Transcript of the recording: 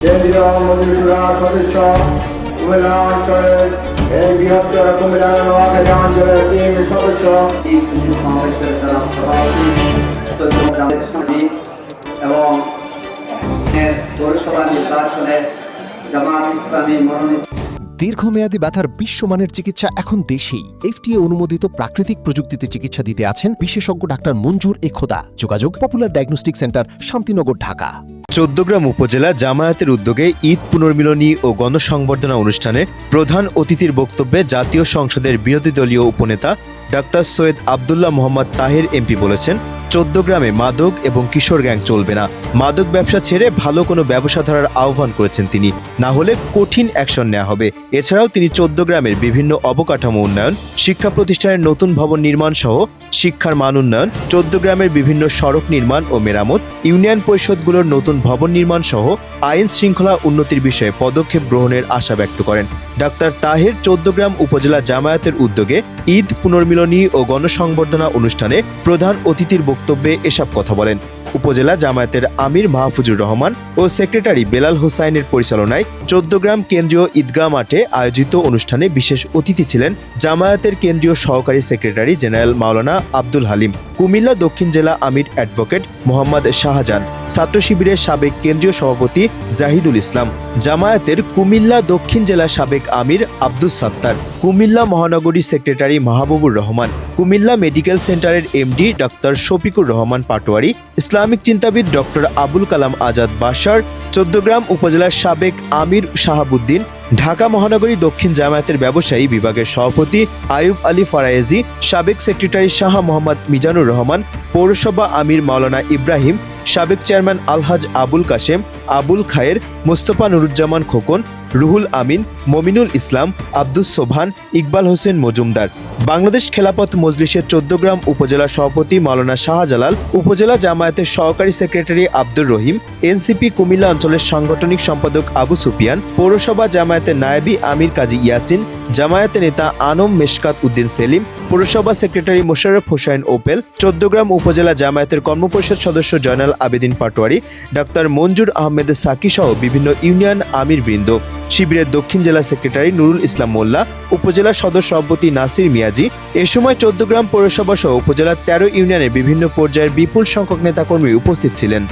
কেন্দ্রীয় মন্ত্রিসভা সদস্য কুমিল্লা অঞ্চলের এই বৃহত্তর কুমিল্লা নোয়াখালী অঞ্চলের 3 সদস্য সমাবেশের দ্বারা সভাপতি এবং পৌরসভা নির্বাচনে জামাত ইসলামী মনোনীত। দীর্ঘমেয়াদী ব্যথার বিশ্বমানের চিকিৎসা এখন দেশেই। এফটিএ অনুমোদিত প্রাকৃতিক প্রযুক্তিতে চিকিৎসা দিতে আছেন বিশেষজ্ঞ ডাক্তার মঞ্জুর এ খোদা। যোগাযোগ popular diagnostic centre, Shantinagar, Dhaka. Chauddagram উপজেলা জামায়াতের উদ্যোগে ঈদ পুনর্মিলনী ও গণসংবর্ধনা অনুষ্ঠানে প্রধান অতিথির বক্তব্যে জাতীয় সংসদের বিরোধী দলীয় উপনেতা ডাক্তার সৈয়দ আবদুল্লাহ মোহাম্মদ তাহের এমপি বলেছেন, চৌদ্দগ্রামে মাদক এবং কিশোর গ্যাং চলবে না। মাদক ব্যবসা ছেড়ে ভালো কোনো ব্যবসা ধরার আহ্বান করেছেন তিনি, না হলে কঠিন অ্যাকশন নেওয়া হবে। এছাড়াও তিনি চৌদ্দগ্রামের বিভিন্ন অবকাঠামো উন্নয়ন, শিক্ষা প্রতিষ্ঠানের নতুন ভবন নির্মাণ সহ শিক্ষার মান উন্নয়ন, চৌদ্দগ্রামের বিভিন্ন সড়ক নির্মাণ ও মেরামত, ইউনিয়ন পরিষদগুলোর নতুন ভবন নির্মাণ সহ আইন শৃঙ্খলা উন্নতির বিষয়ে পদক্ষেপ গ্রহণের আশা ব্যক্ত করেন। ডাক্তার তাহের চৌদ্দগ্রাম উপজেলা জামায়াতের উদ্যোগে ঈদ পুনর্মিলনী ও গণসংবর্ধনা অনুষ্ঠানে প্রধান অতিথির বক্তব্যে এসব কথা বলেন। উপজেলা জামায়াতের আমির মাহফুজুর রহমান ও সেক্রেটারি বেলাল হোসাইনের পরিচালনায় চৌদ্দগ্রাম কেন্দ্রীয় ঈদগাহ মাঠে আয়োজিত অনুষ্ঠানে বিশেষ অতিথি ছিলেন জামায়াতের কেন্দ্রীয় সহকারী সেক্রেটারি জেনারেল মাওলানা আব্দুল হালিম, কুমিল্লা দক্ষিণ জেলা আমির অ্যাডভোকেট মোহাম্মদ শাহজাহান, ছাত্র শিবিরের সাবেক কেন্দ্রীয় সভাপতি জাহিদুল ইসলাম, জামায়াতের কুমিল্লা দক্ষিণ জেলা সাবেক আমির আব্দুস সাত্তার, কুমিল্লা মহানগরী সেক্রেটারি মাহবুবুর রহমান, কুমিল্লা মেডিকেল সেন্টারের MD doctor Shafiqur Rahman Patwari, Islamic চিন্তাবিদ ডক্টর আবুল কালাম আজাদ বাশার, চৌদ্দগ্রাম উপজেলার সাবেক আমির শাহাবুদ্দিন, ঢাকা মহানগরী দক্ষিণ জামায়াতের ব্যবসায়ী বিভাগের সভাপতি আয়ুব আলী ফরায়েজি, সাবেক সেক্রেটারি শাহ মোহাম্মদ মিজানুর রহমান, পৌরসভা আমির মাওলানা ইব্রাহিম, সাবেক চেয়ারম্যান আলহাজ আবুল কাশেম, আবুল খায়ের, মোস্তফা নুরুজ্জামান খোকন, রুহুল আমিন, মমিনুল ইসলাম, আব্দুস সোবহান, ইকবাল হোসেন মজুমদার, বাংলাদেশ খেলাফত মজলিসের চৌদ্দগ্রাম উপজেলা সভাপতি মাওলানা শাহজালাল, উপজেলা জামায়াতের সহকারী সেক্রেটারি আব্দুর রহিম, এনসিপি কুমিল্লা অঞ্চলের সাংগঠনিক সম্পাদক আবু সুফিয়ান, পৌরসভা জামায়াতের নায়েবি আমির কাজী ইয়াসিন, জামায়াতের নেতা আনম মেশকাত উদ্দিন সেলিম, পৌরসভা সেক্রেটারি মোশাররফ হোসাইন ওপেল, চৌদ্দগ্রাম উপজেলা জামায়াতের কর্মপরিষদ সদস্য জয়নাল আবেদিন পাটোয়ারি, ডাক্তার মঞ্জুর আহমেদ সাকি সহ বিভিন্ন ইউনিয়ন আমির বৃন্দ, শিবিরের দক্ষিণ জেলা সেক্রেটারি নুরুল ইসলাম মোল্লা, উপজেলা সদস্য সভাপতি নাসির মিয়াজি। এ সময় চৌদ্দগ্রাম পৌরসভা সহ উপজেলার 13 ইউনিয়নের বিভিন্ন পর্যায়ের বিপুল সংখ্যক নেতাকর্মী উপস্থিত ছিলেন।